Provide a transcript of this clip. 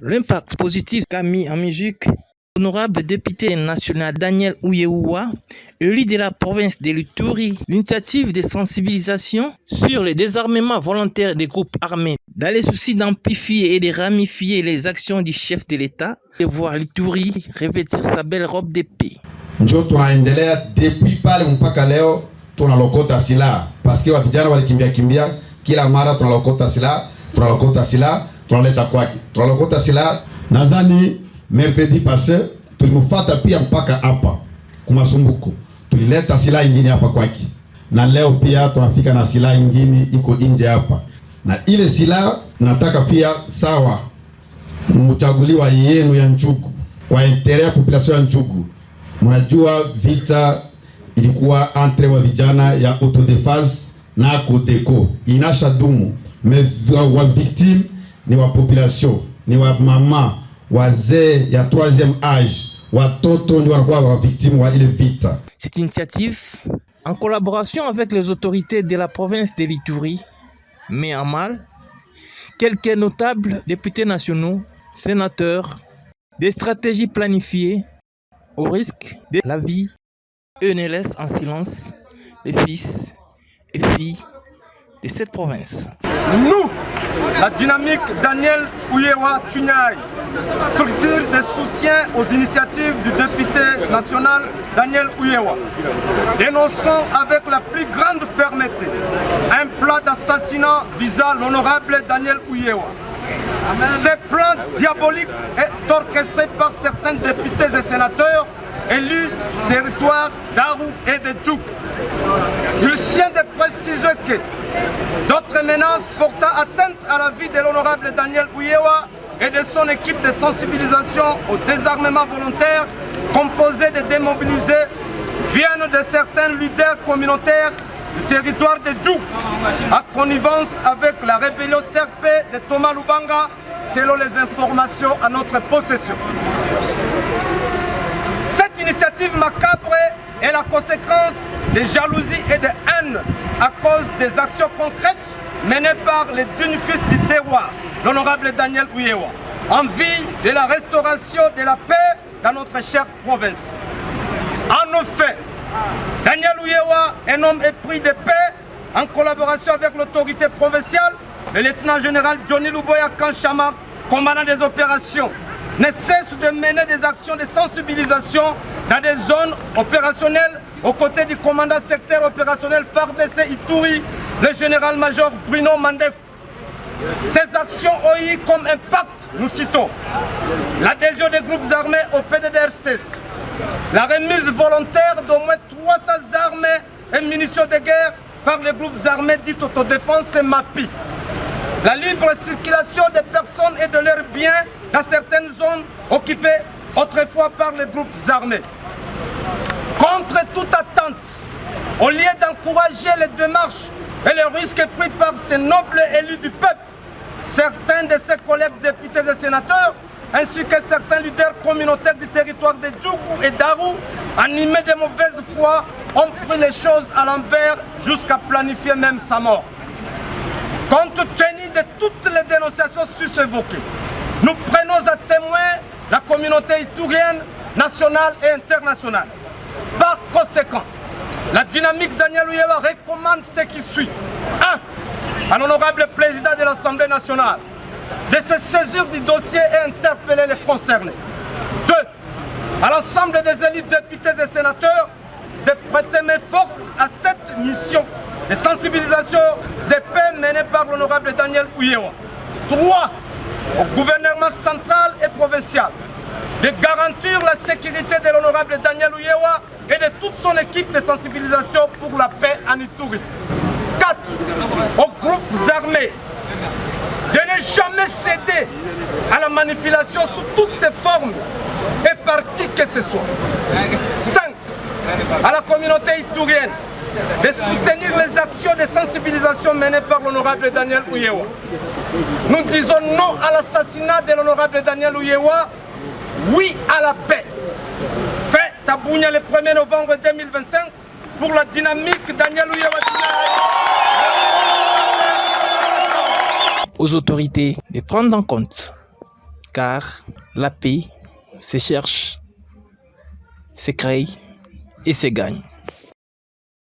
L'impact positif qu'a mis en musique l'honorable député national Daniel Ouyewa, élu de la province de l'Ituri, l'initiative de sensibilisation sur le désarmement volontaire des groupes armés, dans les soucis d'amplifier et de ramifier les actions du chef de l'État et voir l'Ituri revêtir sa belle robe de paix. Njo tunaendelea depuis pale mpaka leo tunalokota silaha paske vijana walikimbia kila mara tunalokota silaha tunaleta kwake, tunalokota silaha. Nadhani mercredi passé tulimfuata pia mpaka hapa Kumasumbuko, tulileta silaha nyingine hapa kwake, na leo pia tunafika na silaha nyingine iko nje hapa, na ile silaha nataka pia sawa mchaguliwa yenu ya Njugu kwa intere ya population ya Njugu. Mnajua vita ilikuwa entre wa vijana ya autodefense na Codeco inasha dumu, wa victime ni wa population, ni wa mama wazee ya 3e âge, watoto ndio wanakuwa wa victime wa ile vita. Cette initiative, en collaboration avec les autorités de la province de l'Ituri, met en mal quelques notables députés nationaux, sénateurs, des stratégies planifiées au risque de la vie et ne laisse en silence les fils et filles de cette province. Nous, la dynamique Daniel Ouyewa Tunyai, structure de soutien aux initiatives du député national Daniel Ouyewa, dénonçons avec la plus grande fermeté un plan d'assassinat visant l'honorable Daniel Ouyewa. Ce plan diabolique est orchestré par certains députés et sénateurs élus du territoire d'Aru et de Djouk. Il tient de préciser que d'autres menaces portant atteinte à la vie de l'honorable Daniel Ouyewa et de son équipe de sensibilisation au désarmement volontaire composée de démobilisés viennent de certains leaders communautaires du territoire de Djouk, à connivence avec la rébellion CRP de Thomas Lubanga, selon les informations à notre possession. Cette initiative macabre est la conséquence de jalousie et de haine à cause des actions concrètes menées par les dignes fils du terroir, l'honorable Daniel Ouyewa, en vue de la restauration de la paix dans notre chère province. En effet, Daniel Ouyewa, un homme épris de paix, en collaboration avec l'autorité provinciale, le lieutenant-général Johnny Luboya Kanchama, commandant des opérations, ne cesse de mener des actions de sensibilisation dans des zones opérationnelles aux côtés du commandant secteur opérationnel FARDC Ituri, le général-major Bruno Mandef. Ces actions ont eu comme impact, nous citons, l'adhésion des groupes armés au PDDRCS, la remise volontaire d'au moins 300 armes et munitions de guerre par les groupes armés dits autodéfense et MAPI, la libre circulation des personnes et de leurs biens dans certaines zones occupées autrefois par les groupes armés. Contre toute attente, au lieu d'encourager les démarches et les risques pris par ces nobles élus du peuple, certains de ses collègues députés et sénateurs, ainsi que certains leaders communautaires du territoire de Djougou et d'Aru, animés de mauvaise foi, ont pris les choses à l'envers jusqu'à planifier même sa mort. Compte tenu de toutes les dénonciations sus-évoquées, nous prenons à témoin la communauté iturienne, nationale et internationale. Par conséquent, la dynamique Daniel Ouyewa recommande ce qui suit. 1. À l'honorable président de l'Assemblée nationale de se saisir du dossier et interpeller les concernés. 2. À l'ensemble des élus députés et sénateurs de prêter main forte à cette mission de sensibilisation de paix menée par l'honorable Daniel Ouyewa. 3. Au gouvernement central et provincial de garantir la sécurité de l'honorable Daniel Ouyewa et de toute son équipe de sensibilisation pour la paix en Ituri. 4. Aux groupes armés de ne jamais céder à la manipulation sous toutes ses formes et par qui que ce soit. 5. À la communauté iturienne de soutenir les actions de sensibilisation menées par l'honorable Daniel Ouyewa. Nous disons non à l'assassinat de l'honorable Daniel Ouyewa, oui à la paix. Fait à Bunia le 1er novembre 2025 pour la dynamique Daniel Ouyewa. Aux autorités de prendre en compte car la paix se cherche, se crée et se gagne.